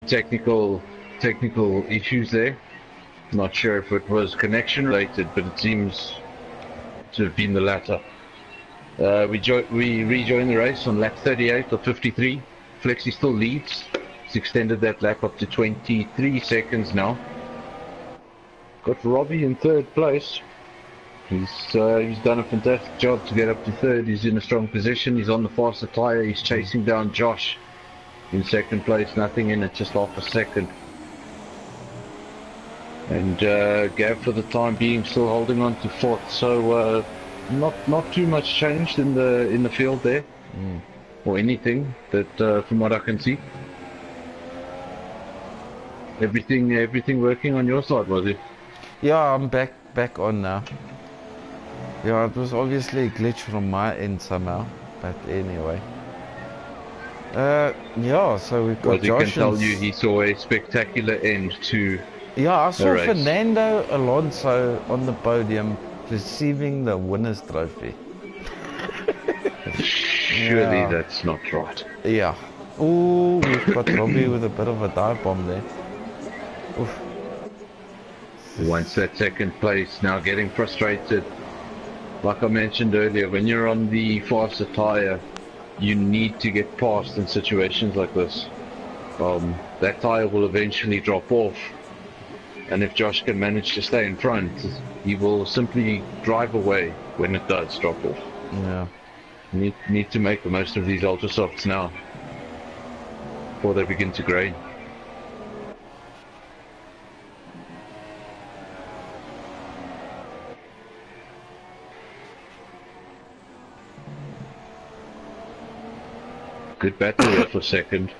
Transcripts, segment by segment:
technical issues there. Not sure if it was connection related, but it seems to have been the latter. We rejoined the race on lap 38 of 53. Flexi still leads. He's extended that lap up to 23 seconds now. Got Robbie in third place. He's done a fantastic job to get up to third. He's in a strong position. He's on the faster tyre. He's chasing down Josh in second place. Nothing in it, just half a second. And Gav, for the time being, still holding on to fourth. So not too much changed in the field there, or anything that from what I can see. Everything working on your side, was it? Yeah, I'm back on now. Yeah, it was obviously a glitch from my end somehow, but anyway. Yeah, so we've got Josh. I can tell you he saw a spectacular end to. Yeah, I saw race. Fernando Alonso on the podium receiving the winner's trophy. Surely that's not right. Yeah. Oh, we've got Robbie with a bit of a dive bomb there. Oof. Once that second place, now getting frustrated. Like I mentioned earlier, when you're on the faster tyre, you need to get past in situations like this. That tyre will eventually drop off, and if Josh can manage to stay in front, he will simply drive away when it does drop off. Yeah. Need to make the most of these ultra softs now before they begin to grade. Good battle there for second.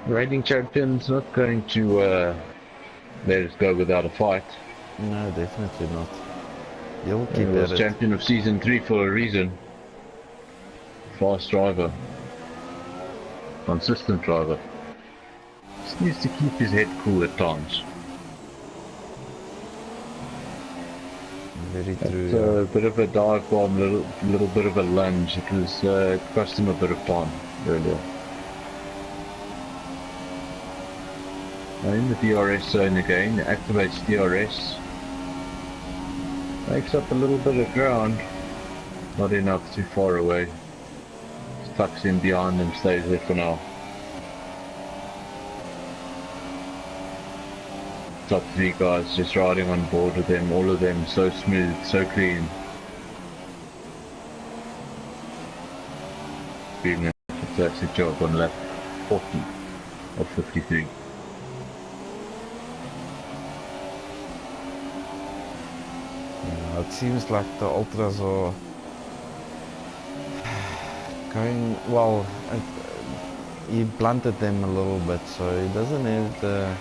Reigning champion's not going to let us go without a fight. No, definitely not. You'll keep He was at it. champion of season 3 for a reason. Fast driver. Consistent driver. Just needs to keep his head cool at times. Very true. A bit of a dive bomb, little bit of a lunge. It was cost him a bit of time earlier. Now in the DRS zone again, activates DRS. Makes up a little bit of ground. Not enough, too far away. Just tucks in behind and stays there for now. Top 3 guys just riding on board with them, all of them so smooth, so clean. Doing a fantastic job on lap 40 of 53. Yeah, it seems like the ultras are going well. He blunted them a little bit, so he doesn't have the.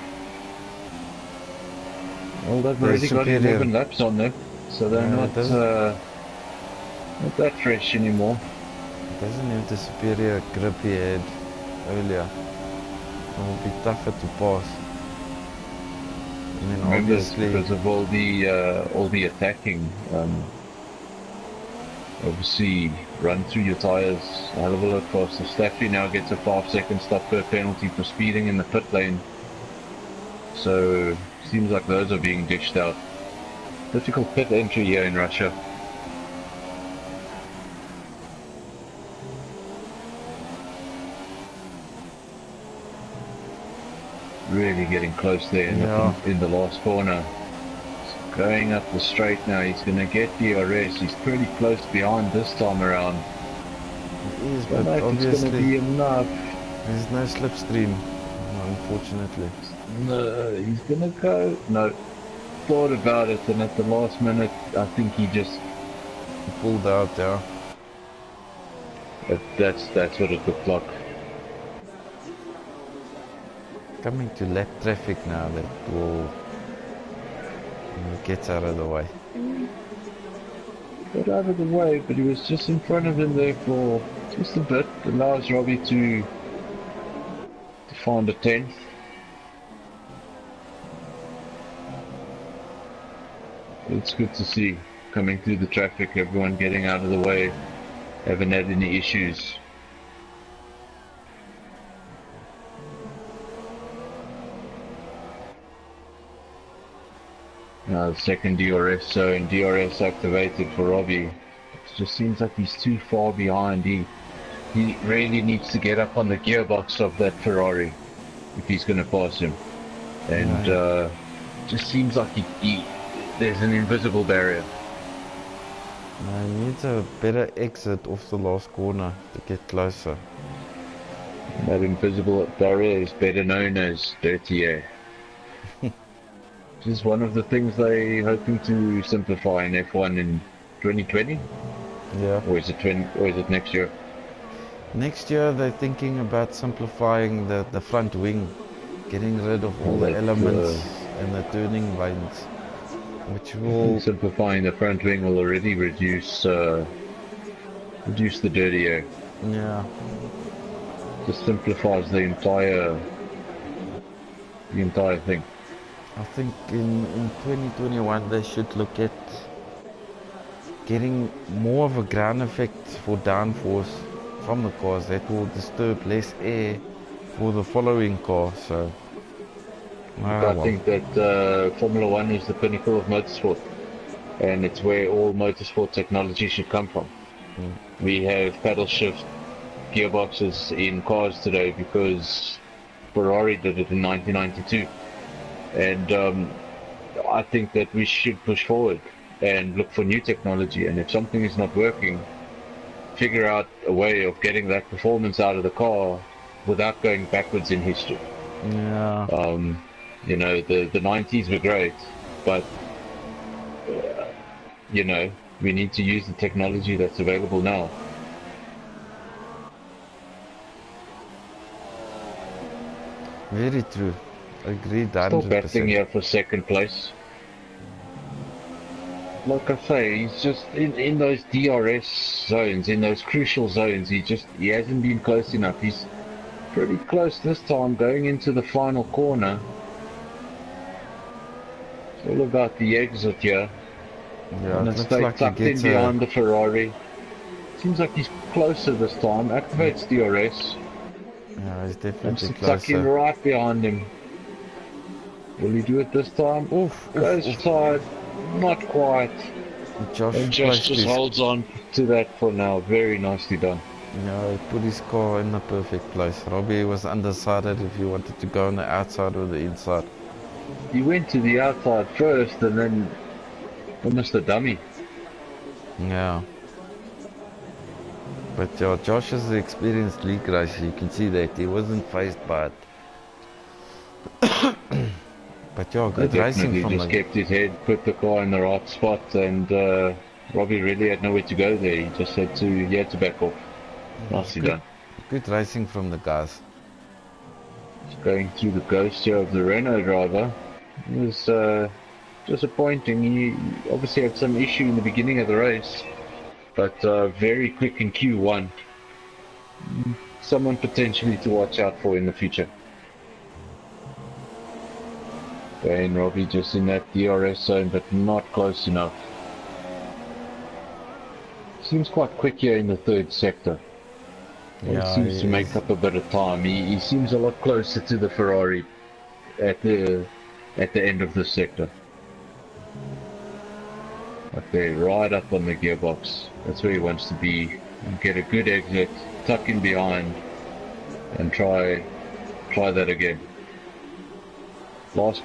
Well, they've already got 11 laps on them, so they're not that fresh anymore. It doesn't have the superior grip he had earlier. It will be tougher to pass. And then obviously because of all the attacking, obviously run through your tyres a hell of a lot faster. Staffy now gets a 5-second stop per penalty for speeding in the pit lane. So seems like those are being dished out. Difficult pit entry here in Russia. Really getting close there in the last corner. He's going up the straight now. He's going to get DRS. He's pretty close behind this time around. It is, but obviously it's going to be enough. There's no slipstream, unfortunately. No, he's gonna go. No, thought about it, and at the last minute, I think he just pulled out there. That's what it looked like. Coming to lap traffic now, that will get out of the way. Got out of the way, but he was just in front of him there for just a bit. Allows Robbie to find a 10th. It's good to see. Coming through the traffic, everyone getting out of the way, haven't had any issues. Now the second DRS zone, DRS activated for Robbie. It just seems like he's too far behind. He really needs to get up on the gearbox of that Ferrari if he's going to pass him. And just seems like there's an invisible barrier. He needs a better exit off the last corner to get closer. That invisible barrier is better known as dirty air. This is one of the things they're hoping to simplify in F1 in 2020. Yeah. Or is it next year? Next year they're thinking about simplifying the front wing, getting rid of all the elements and the turning lanes, which will... Simplifying the front wing will already reduce the dirty air. Yeah. Just simplifies the entire thing. I think in 2021 they should look at getting more of a ground effect for downforce from the cars that will disturb less air for the following car. So I think that Formula 1 is the pinnacle of motorsport, and it's where all motorsport technology should come from. We have paddle shift gearboxes in cars today because Ferrari did it in 1992. And I think that we should push forward and look for new technology, and if something is not working, figure out a way of getting that performance out of the car without going backwards in history. Yeah. You know, the 90s were great, but you know, we need to use the technology that's available now. Very true. Agreed. Still battling here for second place. Like I say, he's just in those DRS zones, in those crucial zones. He hasn't been close enough. He's pretty close this time, going into the final corner. It's all about the exit here. Yeah, and it it's looks like tucked in behind the Ferrari. Seems like he's closer this time. Activates DRS. Yeah, he's definitely tucked in closer. right behind him. Will he do it this time? Oof, Goes side. Not quite. Josh just holds on to that for now. Very nicely done. Yeah, he put his car in the perfect place. Robbie was undecided if he wanted to go on the outside or the inside. He went to the outside first and then almost a dummy. Yeah. But yeah, Josh is the experienced league racer. You can see that he wasn't fazed by it. But yeah, good racing from him. He just kept his head, put the car in the right spot, and Robbie really had nowhere to go there. He just had to back off. Nicely done. Good racing from the guys. Just going through the ghost here of the Renault driver. It was disappointing. He obviously had some issue in the beginning of the race, but very quick in Q1. Someone potentially to watch out for in the future. And Robbie just in that DRS zone, but not close enough. Seems quite quick here in the third sector. Yeah, he seems to make up a bit of time. He seems a lot closer to the Ferrari at the end of the sector. Okay, right up on the gearbox. That's where he wants to be. Get a good exit, tuck in behind, and try that again. Last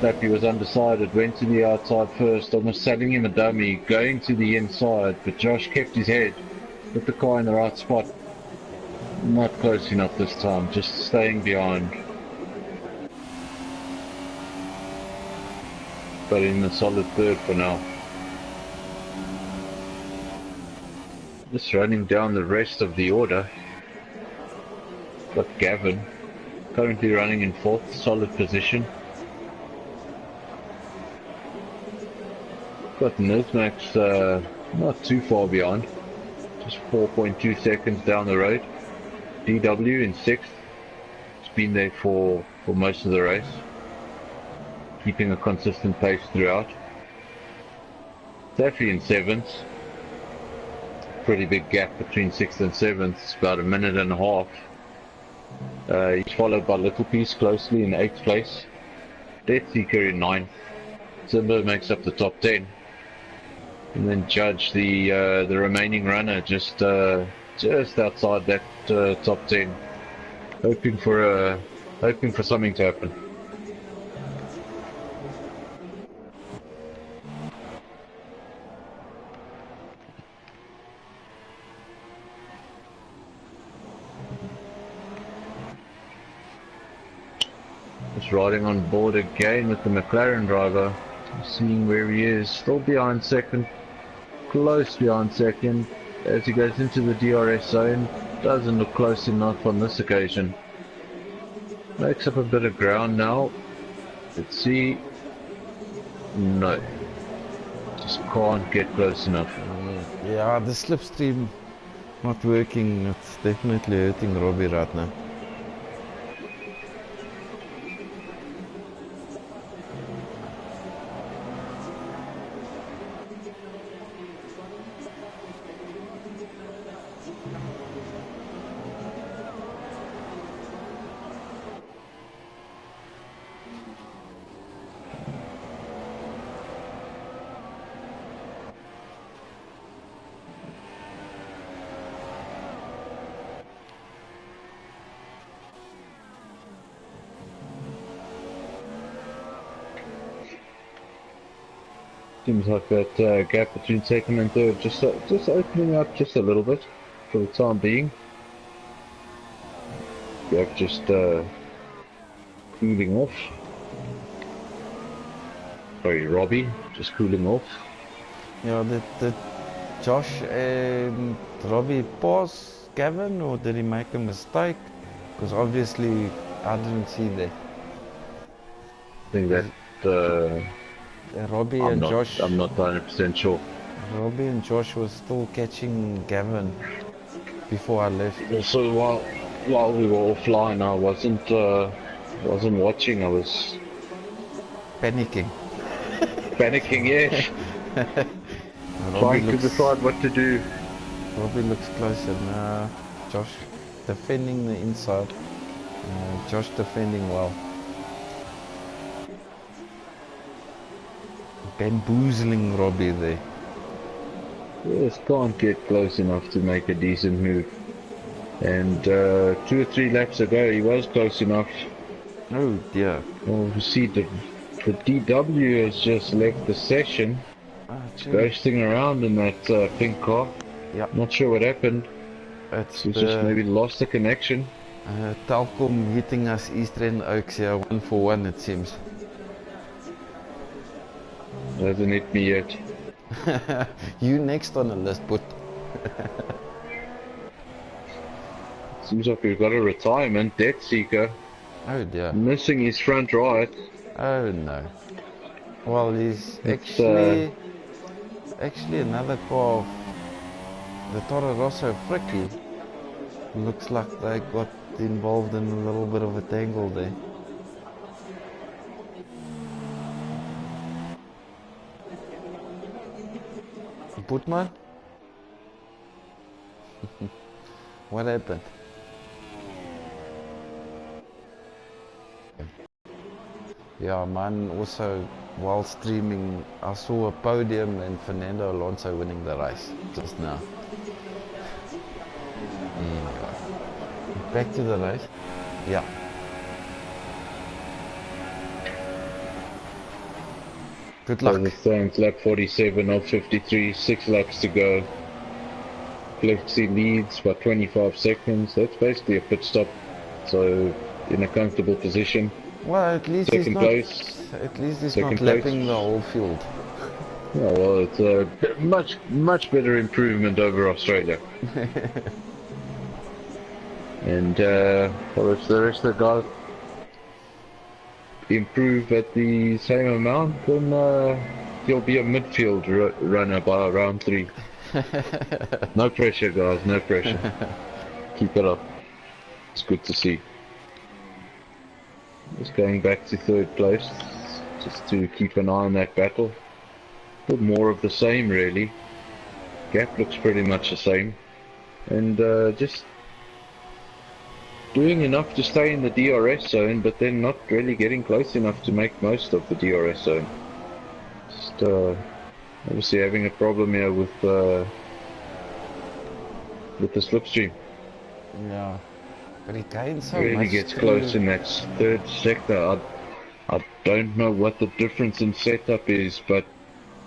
lap he was undecided, went to the outside first, almost selling him a dummy, going to the inside, but Josh kept his head, put the car in the right spot. Not close enough this time, just staying behind. But in the solid third for now. Just running down the rest of the order. Got Gavin, currently running in fourth, solid position. Got Nizmax not too far behind, just 4.2 seconds down the road. DW in sixth, it's been there for most of the race, keeping a consistent pace throughout. Definitely in 7th. Pretty big gap between 6th and 7th. It's about a minute and a half. He's followed by Little Piece closely in 8th place. Death Seeker in 9th. Simba makes up the top 10. And then Judge, the remaining runner, just outside that top 10. Hoping for something to happen. Just riding on board again with the McLaren driver, seeing where he is. Still behind second, close behind second, as he goes into the DRS zone. Doesn't look close enough on this occasion. Makes up a bit of ground now. Let's see. No. Just can't get close enough. Yeah, the slipstream not working. It's definitely hurting Robbie right now. Seems like that gap between second and third just opening up just a little bit for the time being. Gap just cooling off. Sorry, Robbie, just cooling off. Yeah, did Josh and Robbie pause Gavin, or did he make a mistake? Because obviously I didn't see that. I think that Robbie and Josh. I'm not 100% sure. Robbie and Josh was still catching Gavin before I left. Also, while we were offline, I wasn't watching. I was Panicking. Panicking, yes. Trying to decide what to do. Robbie looks closer now. Josh defending the inside. Josh defending well. Bamboozling Robbie there. Yes, can't get close enough to make a decent move. And 2 or 3 laps ago, he was close enough. Oh dear. Well, you see, the DW has just left the session. Ghosting around in that pink car. Yeah. Not sure what happened. It's just maybe lost the connection. Telkom hitting us East Rand Oaks here 1 for 1, it seems. Hasn't hit me yet. You next on the list, but seems like we've got a retirement. Death Seeker. Oh dear. Missing his front right. Oh no. Well, he's actually another car of the Toro Rosso Fricky. Looks like they got involved in a little bit of a tangle there. Putman? What happened? Yeah, man, also while streaming I saw a podium and Fernando Alonso winning the race just now. Anyway, back to the race. Yeah. Good luck. Thanks, lap 47 of 53, 6 laps to go. Flexi leads by 25 seconds. That's basically a pit stop. So in a comfortable position. Well, at least second place. At least he's not lapping the whole field. Yeah, well, it's a much better improvement over Australia. And well, if the rest of the guys improve at the same amount, then he'll be a midfield runner by round 3. No pressure, guys, no pressure. Keep it up. It's good to see. Just going back to 3rd place, just to keep an eye on that battle. But more of the same, really. Gap looks pretty much the same, and just doing enough to stay in the DRS zone, but then not really getting close enough to make most of the DRS zone. Just obviously having a problem here with the slipstream. Yeah, but he gained so Really much gets through... close in that third sector. I don't know what the difference in setup is, but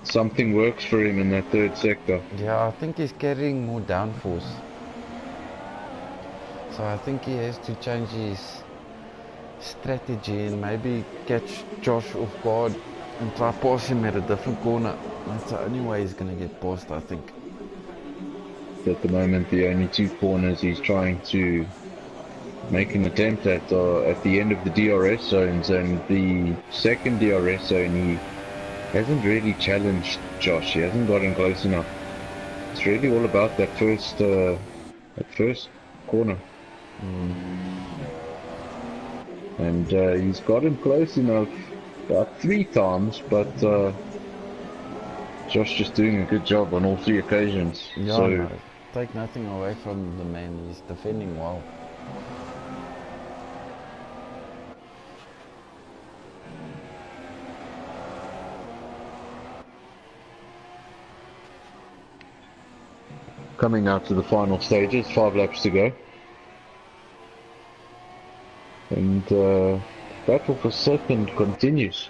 something works for him in that third sector. Yeah, I think he's carrying more downforce. So I think he has to change his strategy and maybe catch Josh off guard and try pass him at a different corner. That's the only way he's going to get past, I think. At the moment, the only two corners he's trying to make an attempt at are at the end of the DRS zones, and the second DRS zone he hasn't really challenged Josh. He hasn't gotten close enough. It's really all about that first corner. And he's got him close enough about 3 times, but Josh just doing a good job on all 3 occasions. Yeah, so no, take nothing away from the man. He's defending well. coming out to the final stages, 5 laps to go. And battle for second continues.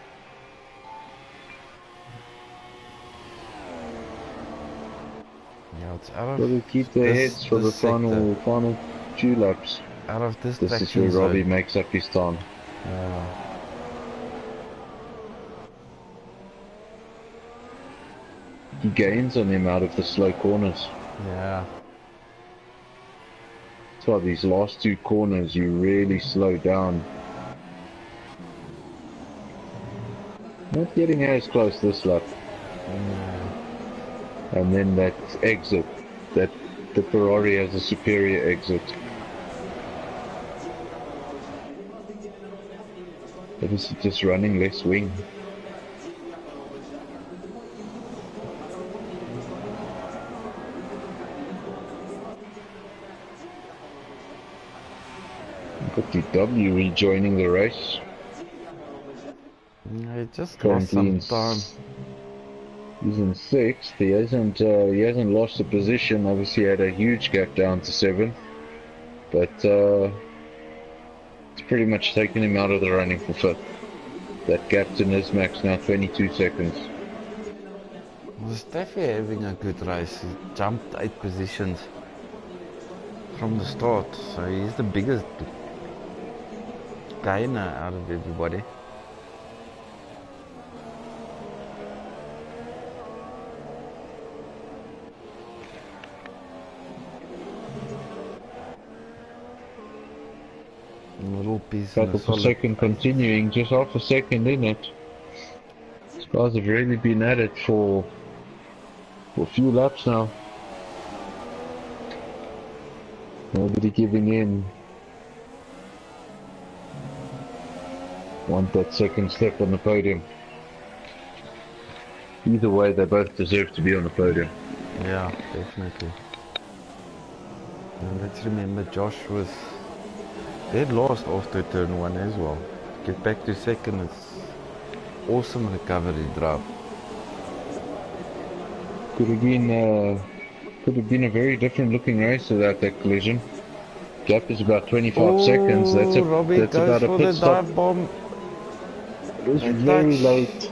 Yeah, it's out of... Got to keep their heads for the final 2 laps. Out of this is where Robbie makes up his time. Yeah. He gains on him out of the slow corners. Yeah. That's why these last 2 corners you really slow down. Not getting as close this lap. And then that exit, that the Ferrari has a superior exit. But this is just running less wing. Got the W rejoining the race. Yeah, he just lost some time. He's in 6th. He hasn't lost a position. Obviously, had a huge gap down to 7th, but it's pretty much taken him out of the running for 5th. That gap to Nismax now 22 seconds. Well, Steffi having a good race. He jumped 8 positions from the start, so he's the biggest gainer out of everybody. Little piece Battle for second continuing, just half a second in it. These guys have really been at it for a few laps now. Nobody giving in. Want that second step on the podium. Either way, they both deserve to be on the podium. Yeah, definitely. And let's remember Josh was dead last after turn 1 as well. Get back to second, it's awesome recovery drive. Could have been a very different looking race without that collision. Gap is about 25 seconds. That's about a pit stop. Dive bomb. It was very late.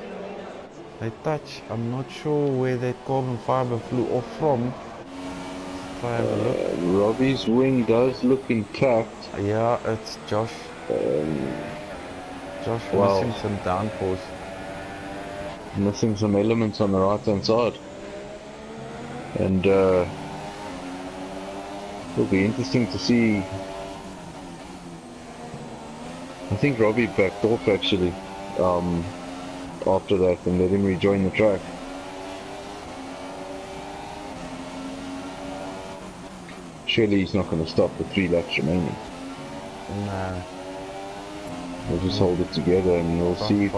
They touch. I'm not sure where that carbon fiber flew off from. Try have a look. Robbie's wing does look intact. Yeah, it's Josh. Josh missing some downforce. Missing some elements on the right hand side. And it'll be interesting to see. I think Robbie backed off actually after that and let him rejoin the track. Surely he's not going to stop with 3 laps remaining. No. We'll just hold it together and we'll see if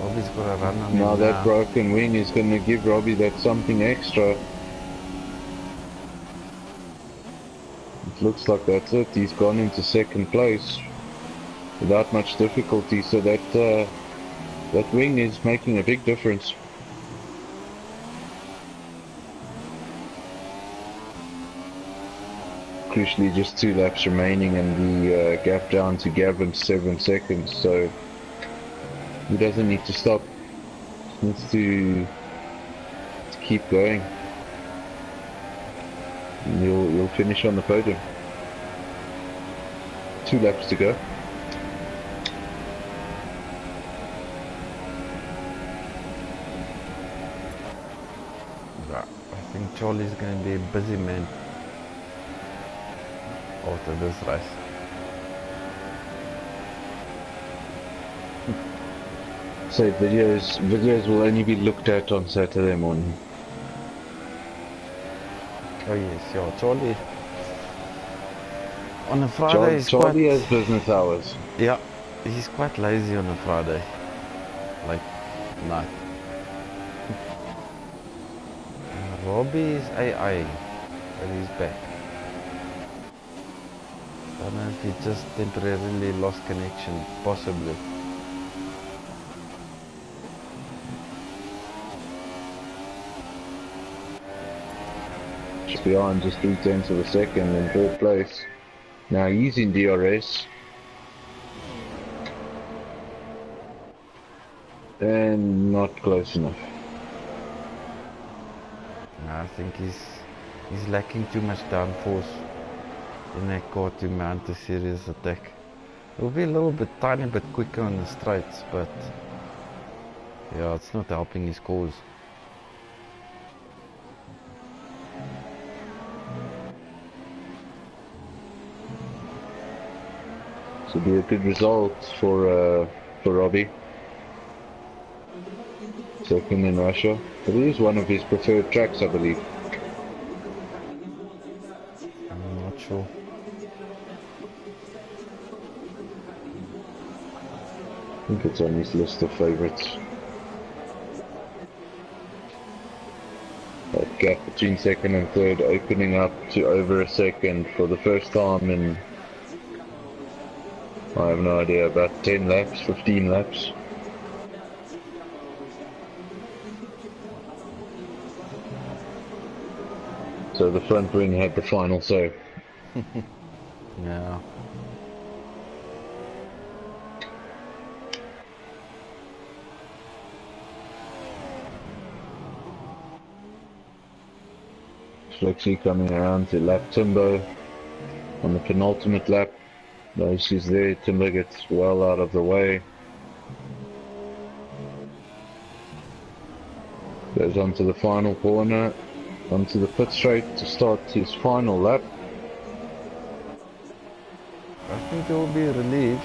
Robbie's got a run on Now him that now. broken wing is going to give Robbie that something extra. It looks like that's it. He's gone into second place without much difficulty. So that wing is making a big difference. Crucially, just 2 laps remaining, and the gap down to Gavin 7 seconds. So he doesn't need to stop. He needs to keep going. You'll finish on the podium. 2 laps to go. I think Charlie's going to be a busy man after this race. So videos will only be looked at on Saturday morning. Oh yes, yeah, Charlie. On a Friday, Charlie has business hours. Yeah, he's quite lazy on a Friday. Like, night. Robbie is AI, but he's back. I don't know if he just temporarily lost connection, possibly. Just behind, just 3/10 of a second in 3rd place. Now he's in DRS. And not close enough. I think he's lacking too much downforce in that car to mount a serious attack. It'll be a little bit tiny bit quicker on the straights, but yeah, it's not helping his cause. This will be a good result for Robbie. 2nd in Russia. But it is one of his preferred tracks, I believe. I'm not sure. I think it's on his list of favorites. That gap between 2nd and 3rd opening up to over a second for the first time in, I have no idea, about 10 laps, 15 laps. So the front wing had the final say. Yeah. Flexi coming around to lap Timbo on the penultimate lap. No issues there. Timbo gets well out of the way. Goes onto the final corner, onto the pit straight to start his final lap. I think they will be relieved.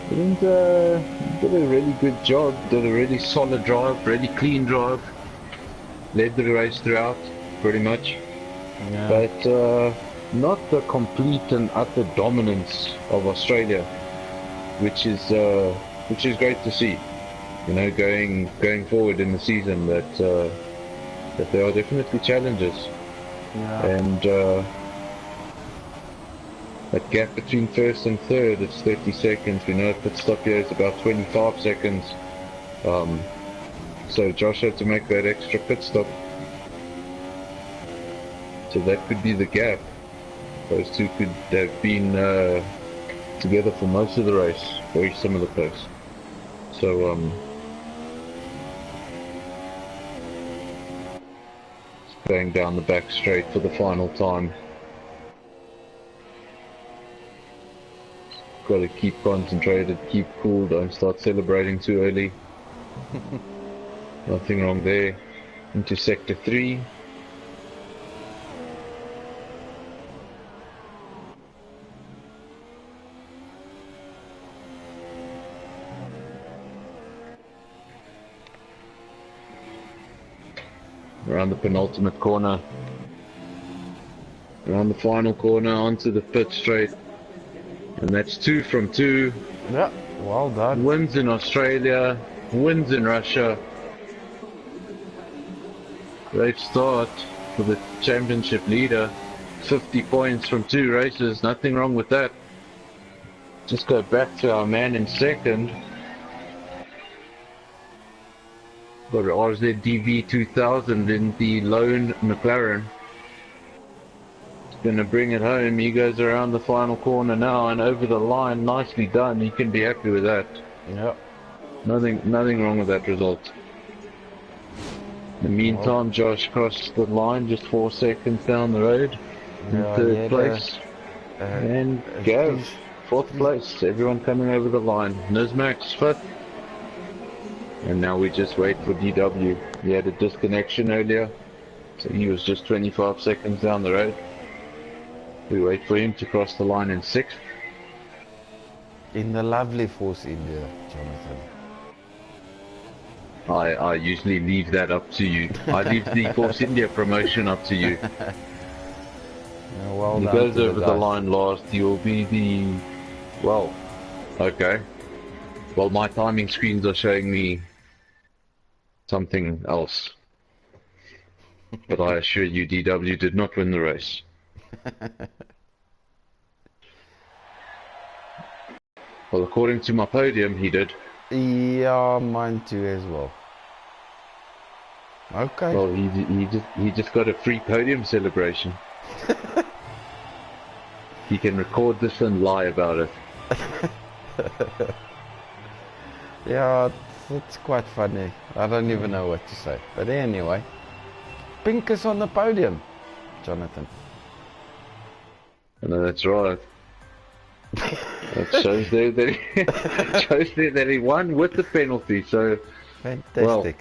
Did a really good job, did a really solid drive, really clean drive. Led the race throughout, pretty much. Yeah. But not the complete and utter dominance of Australia, which is great to see. You know, going forward in the season, that there are definitely challenges. Yeah. And that gap between 1st and 3rd is 30 seconds. We know pit stop here is about 25 seconds. So Josh had to make that extra pit stop. So that could be the gap. Those two could have been together for most of the race. Very similar pace. So going down the back straight for the final time. Got to keep concentrated, keep cool, don't start celebrating too early. Nothing wrong there. Into sector 3. Around the penultimate corner. Around the final corner, onto the pit straight. And that's 2 from 2. Yeah, Well done. Wins in Australia, wins in Russia. Great start for the championship leader. 50 points from 2 races, nothing wrong with that. Just go back to our man in second. Got an RZDV 2000 in the lone McLaren. Gonna bring it home. He goes around the final corner now and over the line. Nicely done. He can be happy with that. Yep. Nothing wrong with that result. In the meantime, Josh crossed the line just 4 seconds down the road in third place. And Gav, fourth place. Everyone coming over the line. Nizmax fifth. And now we just wait for DW. He had a disconnection earlier, so he was just 25 seconds down the road. We wait for him to cross the line in sixth. In the lovely Force India, Jonathan. I usually leave that up to you. I leave the Force India promotion up to you. Yeah, well he done goes to over the the guys. line last. You'll be the... Well, okay. Well, my timing screens are showing me something else. But I assure you, DW did not win the race. Well, according to my podium, he did. Yeah, mine too as well. Okay. Well, he just got a free podium celebration. He can record this and lie about it. Yeah, it's quite funny. I don't even know what to say. But anyway, Pink is on the podium, Jonathan. No, that's right. That shows there that he won with the penalty. So, Fantastic. well,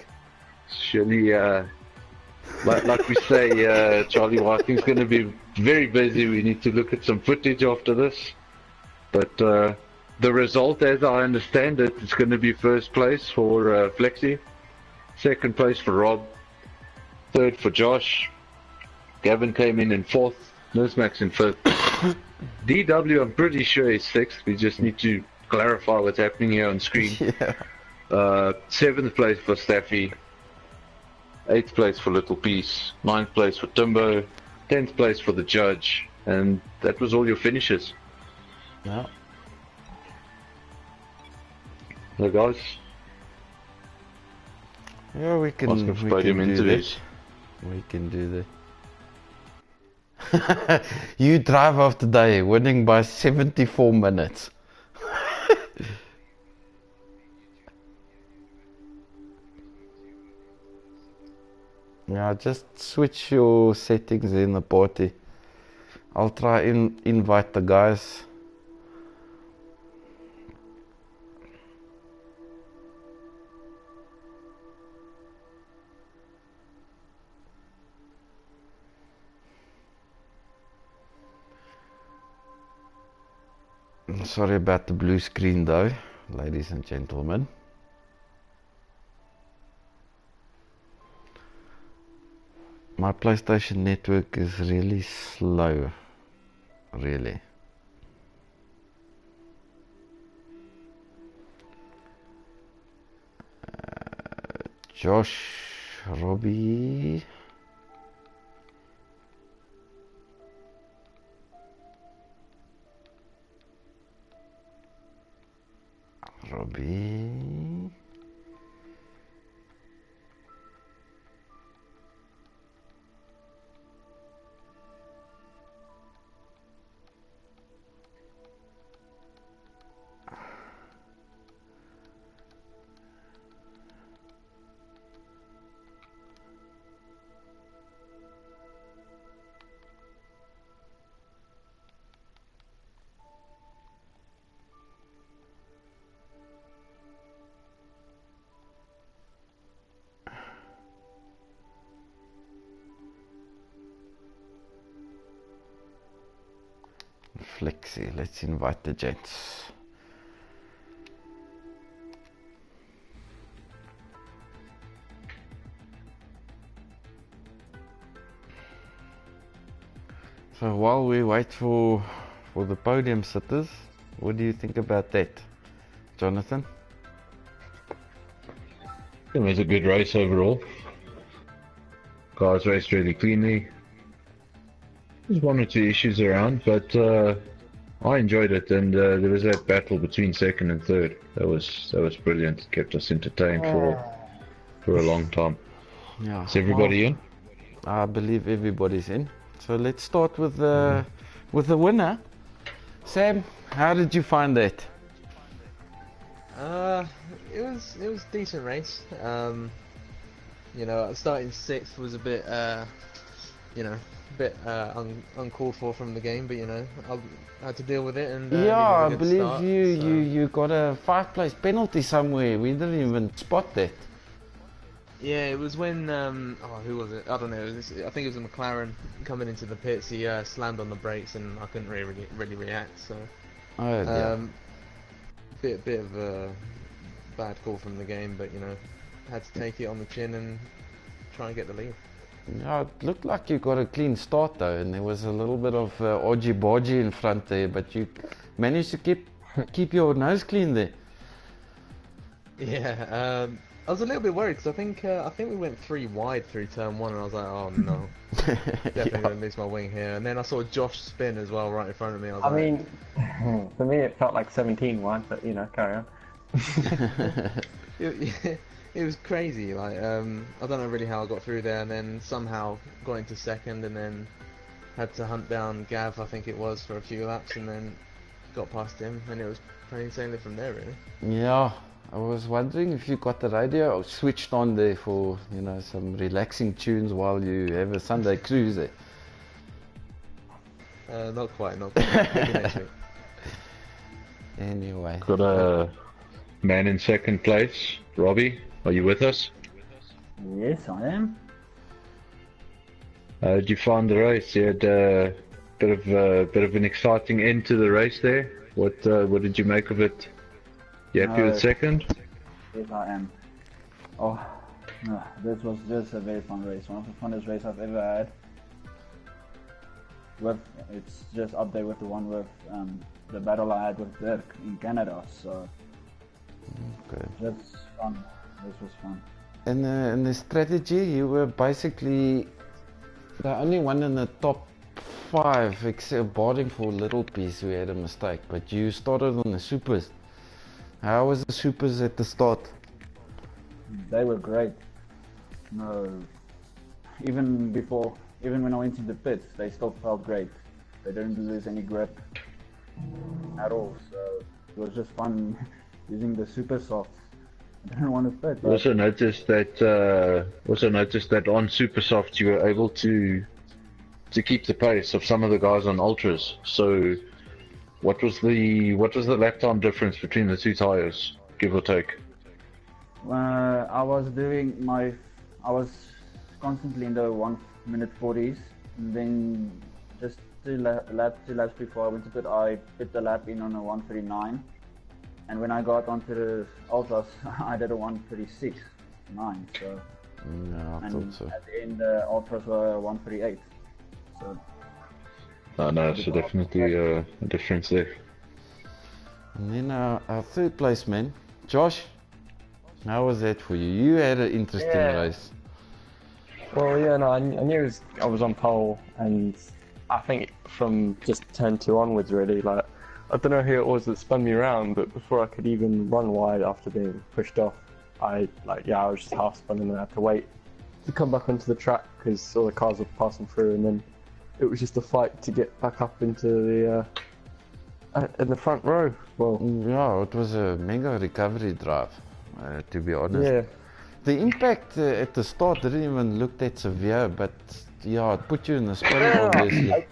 surely, like we say, Charlie Whiting's going to be very busy. We need to look at some footage after this. But the result, as I understand it, is going to be first place for Flexi, second place for Rob, third for Josh. Gavin came in fourth, Nizmax in fifth. DW, I'm pretty sure is sixth. We just need to clarify what's happening here on screen. Yeah. Seventh place for Staffy, eighth place for Little Peace, ninth place for Timbo, 10th place for the judge, and that was all your finishes. Yeah. So guys, Yeah, we can asking for podium do interviews. that. We can do that. You drive of the day, winning by 74 minutes. Yeah, just switch your settings in the party. I'll try and invite the guys. Sorry about the blue screen though, ladies and gentlemen. My PlayStation network is really slow, really. Josh, Robbie. Robbie. Flexi, let's invite the gents. So while we wait for the podium sitters, what do you think about that, Jonathan? It was a good race overall. Cars raced really cleanly. There's one or two issues around, but I enjoyed it, and there was that battle between second and third. That was brilliant. It kept us entertained for a long time. Yeah. Is everybody in? I believe everybody's in. So let's start with the winner. Sam, how did you find that? It was a decent race. You know, starting sixth was a bit, you know, uncalled for from the game, but you know, I had to deal with it. And yeah, I believe start, you got a 5-place penalty somewhere. We didn't even spot that. Yeah, it was when who was it? I don't know. I think it was a McLaren coming into the pits. He slammed on the brakes, and I couldn't really react. So, bit of a bad call from the game, but you know, had to take it on the chin and try and get the lead. Yeah, it looked like you got a clean start though, and there was a little bit of odgy-bodgy in front there, but you managed to keep your nose clean there. Yeah, I was a little bit worried because I think we went 3 wide through turn 1, and I was like, oh no, definitely gonna miss my wing here. And then I saw Josh spin as well right in front of me. I mean, for me it felt like 17 wide, but you know, carry on. It was crazy. Like I don't know really how I got through there, and then somehow got into second, and then had to hunt down Gav, I think it was, for a few laps, and then got past him, and it was plain sailing from there really. Yeah. I was wondering if you got the radio switched on there for, you know, some relaxing tunes while you have a Sunday cruise there. Not quite. Maybe next week. Anyway. Got a man in second place. Robbie, are you with us? Yes, I am. How did you find the race? You had a bit of an exciting end to the race there. What did you make of it? You happy with second? Yes, I am. Oh, no, this was just a very fun race. One of the funnest races I've ever had. It's just up there with the one with the battle I had with Dirk in Canada. So, okay. That's fun. This was fun. In the strategy, you were basically the only one in the top 5, except barring for Little Piece who had a mistake. But you started on the supers. How was the supers at the start? They were great. No, even when I went into the pits, they still felt great. They didn't lose any grip at all. So it was just fun using the super softs. I didn't want to pit. Also noticed that on super softs you were able to keep the pace of some of the guys on ultras. So. What was the lap time difference between the two tires, give or take? I was constantly in the 1:40s, and then just 2 laps before I went to pit, I put the lap in on a 1:39, and when I got onto the ultras, I did a 1:36.9. So, yeah, I thought so. At the end, the ultras were 1:38. So. No, so definitely a difference there. And then our third place man, Josh, how was that for you? You had an interesting race. Well, yeah, no, I knew I was on pole, and I think from just turn 2 onwards, really, like, I don't know who it was that spun me around, but before I could even run wide after being pushed off, I was just half spun, and then I had to wait to come back onto the track because all the cars were passing through, and then it was just a fight to get back up into the in the front row. Well, yeah, it was a mega recovery drive, to be honest. Yeah. The impact at the start didn't even look that severe, but yeah, it put you in the spin, obviously.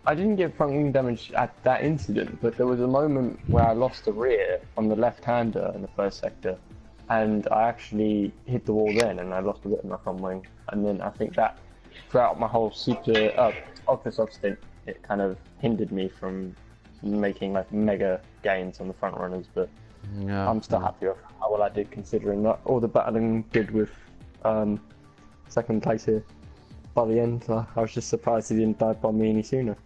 I didn't get front wing damage at that incident, but there was a moment where I lost the rear on the left-hander in the first sector, and I actually hit the wall then, and I lost a bit of my front wing, and then I think that throughout my whole Octosoft stint, it kind of hindered me from making like mega gains on the front runners, but yeah, I'm still happy with how well I did considering that all the battling did with second place here. By the end, I was just surprised he didn't dive by me any sooner.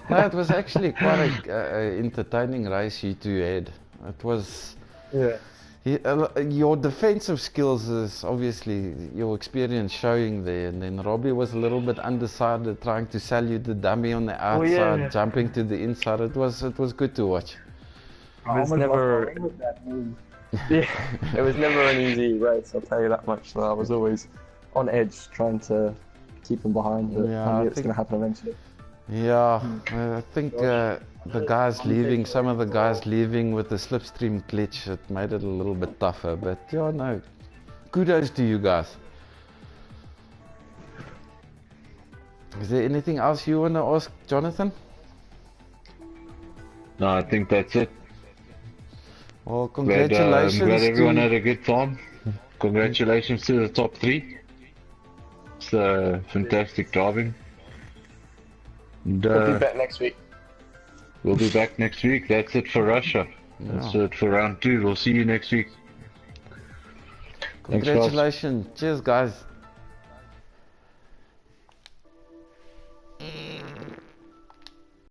No, it was actually quite an entertaining race you two had. It was. Yeah. Your defensive skills is obviously your experience showing there, and then Robbie was a little bit undecided, trying to sell you the dummy on the outside, yeah. jumping to the inside. It was good to watch. It was never. With that move. Yeah, it was never an easy race. I'll tell you that much. So I was always on edge, trying to keep him behind. But Yeah, I I knew it's think- going to happen eventually. Yeah, I think the guys leaving, some of the guys leaving with the slipstream glitch, it made it a little bit tougher. But yeah, no, kudos to you guys. Is there anything else you want to ask, Jonathan? No, I think that's it. Well, Glad, congratulations. glad everyone to... had a good time. Congratulations to the top 3. It's fantastic driving. And, We'll be back next week. we'll be back next week. That's it for Russia. That's it for round 2. We'll see you next week. Thanks, guys. Congratulations. Cheers, guys.